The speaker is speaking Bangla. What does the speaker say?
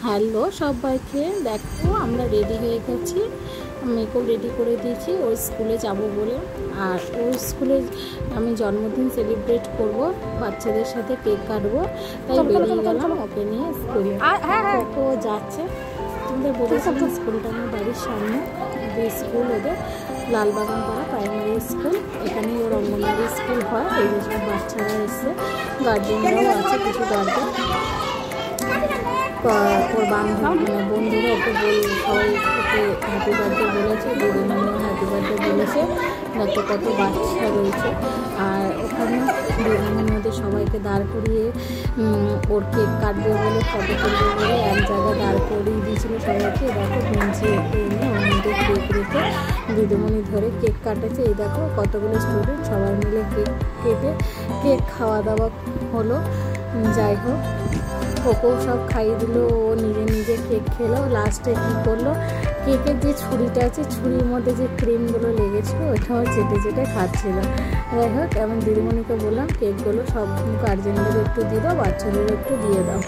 হ্যালো সবাইকে, দেখো আমরা রেডি হয়ে গেছি। মেয়েকেও রেডি করে দিয়েছি ওর স্কুলে যাব বলে। আর ওর স্কুলে আমি জন্মদিন সেলিব্রেট করব, বাচ্চাদের সাথে কেক কাটবো, তাই বেরিয়ে গেলাম ওকে নিয়ে স্কুলে। ও যাচ্ছে, তোমাদের বলেছিলাম স্কুলটা আমার বাড়ির সামনে। স্কুল ওদের লালবাগান পাড়া প্রাইমারি স্কুল, এখানেই ওর অঙ্গনওয়াড়ি স্কুল হয়। এই যে সব বাচ্চারা এসে, গার্জেনরাও আছে, কিছু গার্জেন, ওর বন্ধুরা ওকে সবাই ওকে হ্যাপি বার্থডে বলেছে, দিদিমণিও হ্যাপি বার্থডে বলেছে। দেখো কত বাচ্চা রয়েছে। আর ওখানে দিদিমণি ওদের সবাইকে দাঁড় করিয়ে ওর কেক কাটবে বলে, ফটো তুলবে বলে এক জায়গায় দাঁড় করিয়ে দিয়েছিল সবাইকে। দেখো বেঞ্চি একটু এনে ওর মধ্যে কেক রেখে দিদিমণি ধরে কেক কাটেছে। এই দেখো কতগুলো স্টুডেন্ট সবাই মিলে কেক কেটে কেক খাওয়া দাওয়া হলো। যাই হোক, ওকেও সব খাইয়ে দিল, ও নিজে নিজে কেক খেলো। লাস্টে কী করলো, কেকের যে ছুরিটা আছে, ছুরির মধ্যে যে ক্রিমগুলো লেগেছিলো ওইটাও চেটে চেটে খাচ্ছিলো। যাই হোক, আমি দিদিমণিকে বললাম কেকগুলো সব গার্জেনদের একটু দিয়ে দাও, বাচ্চাদেরও একটু দিয়ে দাও।